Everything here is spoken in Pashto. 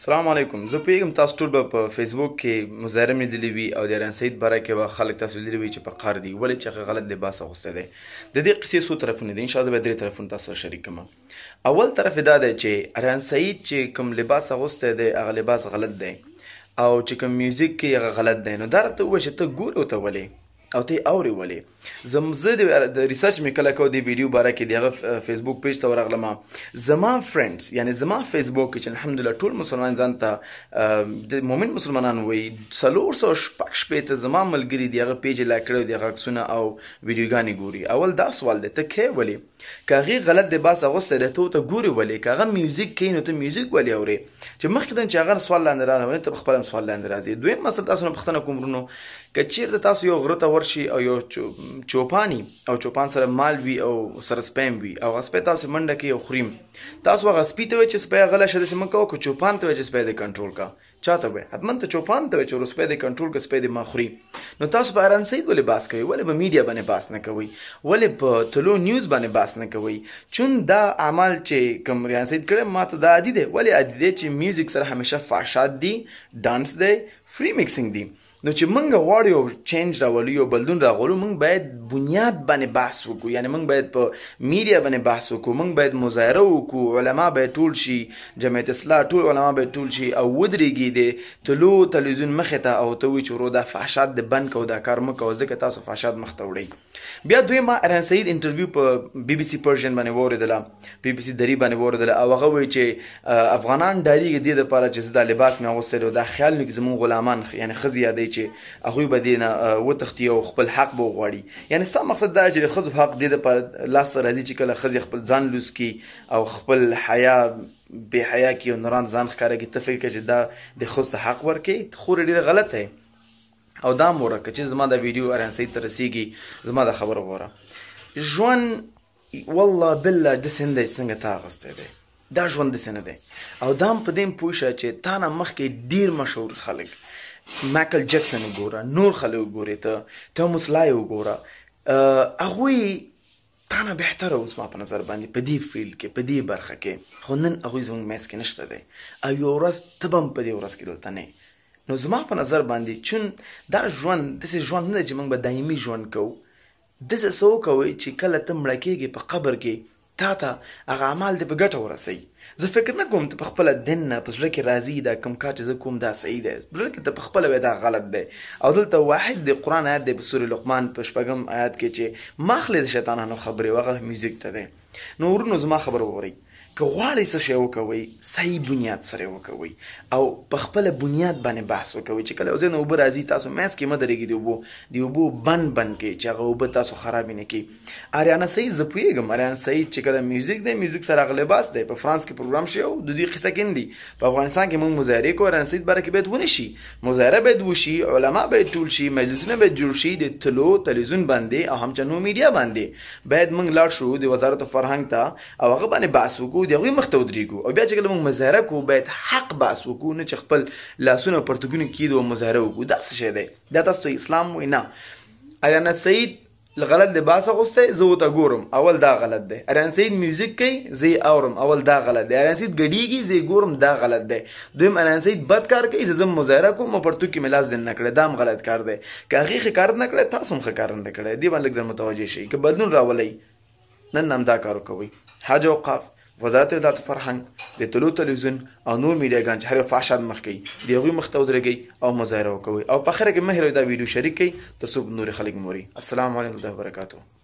السلام علیکم. زه پوهیږم تاسو ټول به په فیسبوک کې مظاهره مې لیدلې وي او د ایران سعید باره کې به خلک تاسو لیدلي وي چې په قهر دي ولې چې هغه غلط لباس اغوستی دی. د دې قصې څو طرفونه دي، انشاءالله به 3 طرفونه تاسو سره شریک کړم. اول طرف دا دی چې ایران سعید چې کوم لباس اغوستی دی هغه لباس غلط دی او چې کوم میوزیک کې هغه غلط دی. نو دا راته ووایه چې ته ګورې ورته ولې او ته یې اورې ولې. زه د ریسرچ مې کله کوم د ویډیو باره کې د هغه فیسبوک پیج ته ورغلم. زما فرینډز یعنی زما فیسبوک کې چې الحمدلله ټول مسلمان ځان ته د مؤمن مسلمانان وایي 460 زما ملګري د هغه پیج لا کړی د هغه عکسونه او ویډیوګانې ګوري. اول دا سوال دی ته کې ولې که هغې غلط لباس اغوستی دی ته ورته ګورې ولې، که هغه میوزیک کوي نو ته میوزیک ولې اورې چې مخکې ده چې هغه سوال لاندې رانه ته پخپله هم سوال لاندې راځي. دویم مسله تاسو نه پوښتنه کوم ورونو که چیرته تاسو یو غره ته ورشي او یو چوپان او چوپان سره مال وي او سره سپی وي او هغه سپی تاسو منډه کوي او خوري، تاسو هغه سپي ته وایئ چې سپی غلی شه داسې مه کوه، که چوپان ته وایئ چې سپی دې کنټرول کړه. چاته وایي؟ حتما ته چوپان ته وایي چې سپی دې کنټرول کړه، سپی دې ما خوري. نو تاسو په ایران سعید ولې بحث کوئ؟ ولې په میډیا باندې بحث نه کوئ؟ ولې په طلوع نیوز باندې بحث نه کوئ؟ چون دا اعمال چې کوم ایران سعید کړی ما ته دا عادي دی. ولې عادي دی؟ چې میوزیک سره همیشه فحشات دي، ډانس دی، فری میکسینګ دی. نو چې موږ غواړو یو چینج راولو، یو بدلون راولو، موږ باید بنیاد باندې بحث وکړو. یعنی موږ باید په میډیا باندې بحث وکړو، موږ باید مظاهره وکړو، علما باید ټول شي، جمعیت اصلاح ټول علما باید ټول شي او ودرېږي د طلوع تلویزیون مخې ته او ته وایي چې ورو دا فحشات د بند کوو، دا کار مه کوه ځکه تاسو فحشات مخ ته وړئ. بیا دویمه ایران سعید انټرویو په بی بي سي پرژن باندې واورېدله، بی بي سي دري باندې واورېدله او هغه وایي چې افغانان ډارېږي دې دپاره چې زه دا لباس مې اغوستی دی او دا خیال مې زموږ غلامان یعنې ښځې یادوي چې هغوی به دې نه وتښتي او خپل حق به وغواړي. یعنې ستا مقصد دا چې د ښځو حق دې دپاره لاس ته راځي چې کله ښځې خپل ځان لوس کړي او خپل حیا بې حیا کړي او نوران ځان ښکاره کړي، ته فکر کوې چې دا د ښځو ته حق ورکوي؟ خورې ډېره غلطه یې. او دا م وره که چې زما دا ویډیو ایران سعید ته رسېږي زما دا خبره وره. ژوند والله بالله داسې نه دی چې څنګه تا اخیستی دی، دا ژوند داسې نه دی. او دا هم په دې م پوه شه چې تا نه مخکې ډېر مشهور خلک مایکل جکسن وګوره، نور خلک وګورې، ته توماس لای وګوره، هغوی تا نه بهتره اوس ما په نظر باندې په دې فیلډ کې په دې برخه کې، خو نن هغوی زموږ منځ کې نشته دی او یوه ورځ ته به هم په دې ورځ کې دلته نه یې. نو زما په نظر باندې چون دا ژوند داسې ژوند نه دی چې موږ به دایمي ژوند کوو. داسې څه وکوئ چې کله ته مړه کېږې په قبر کې تا ته هغه اعمال دې په ګټه ورسوي. زه فکر نه کوم ته په خپله دین نه په زړه کې راځي دا کوم کار چې زه کوم دا صحیح دی، زړه کې ته په خپله وایې دا غلط دی. او دلته واحد د قرآن آیت دی په سورې لقمان په 6 آیت کې چې مه اخلئ د شیطانانو خبرې او هغه میوزیک ته دی. نو ورونو زما خبره وورئ، که غواړئ څه شی وکوئ صحیح بنیاد سره وکوئ او په خپله بنیاد باندې بحث وکوئ چې کله یو ځای نه اوبه راځي تاسو منځ کې مه درېږئ، د اوبو بند کړئ چې هغه اوبه تاسو خرابې نه کړي. اریانا سعید زه پوهېږم اریانا سعید چې کله میوزیک دی، میوزیک سره هغه لباس دی، په فرانس کې پروګرام شوی او د دوی قصه کیندي. په افغانستان کې موږ مظاهرې کوو، اریانا سعید باره کې باید ونه شي، مظاهره باید وشي، علما باید ټول شي، مجلسونه باید جوړ شي د طلوع تلویزیون باندې او همچنو میډیا باندې باید موږ لاړ شو د وزارت فرهنګ ته او هغه باندې بحث وکړو، د هغوی مخ ته ودرېږو او بیا چې کله موږ مظاهره کوو باید حق بحث وکړو، نه چې خپل لاسونه پرتګونه کیږدو او مظاهره وکړو. دا څه شی دی؟ دا تاسو ته اسلام وایي؟ نه. اریانا سعید غلط لباس اغوستی زه ورته ګورم، اول دا غلط دی. اریانا سعید میوزیک کوي زه یې اورم، اول دا غلط دی. اریانا سعید ګډېږي زه یې ګورم، دا غلط دی. دویم اریانا سعید بد کار کوي زه ځم مظاهره کوم او پرتوګ کې مې لاس ځین نه کړی، دا هم غلط کار دی. که هغې ښه کار نه کړی تاسو هم ښه کار نه دی کړی، دې باندې لږ ځان متوجه شئ. که بدلون راولئ نن هم دا کار وکوئ. حج اوقاف، وزارت اطلاعات فرهنګ، د طلوع تلویزیون او نور میډیاګان چې هر یو فحشات مخ کوي د هغوی مخ ته ودرېږئ او مظاهره وکوئ او په اخره کې مه هېروئ دا ویډیو شریک کړئ تر څو نور خلک موري. السلام علیکم ورحمة الله وبرکاتہ.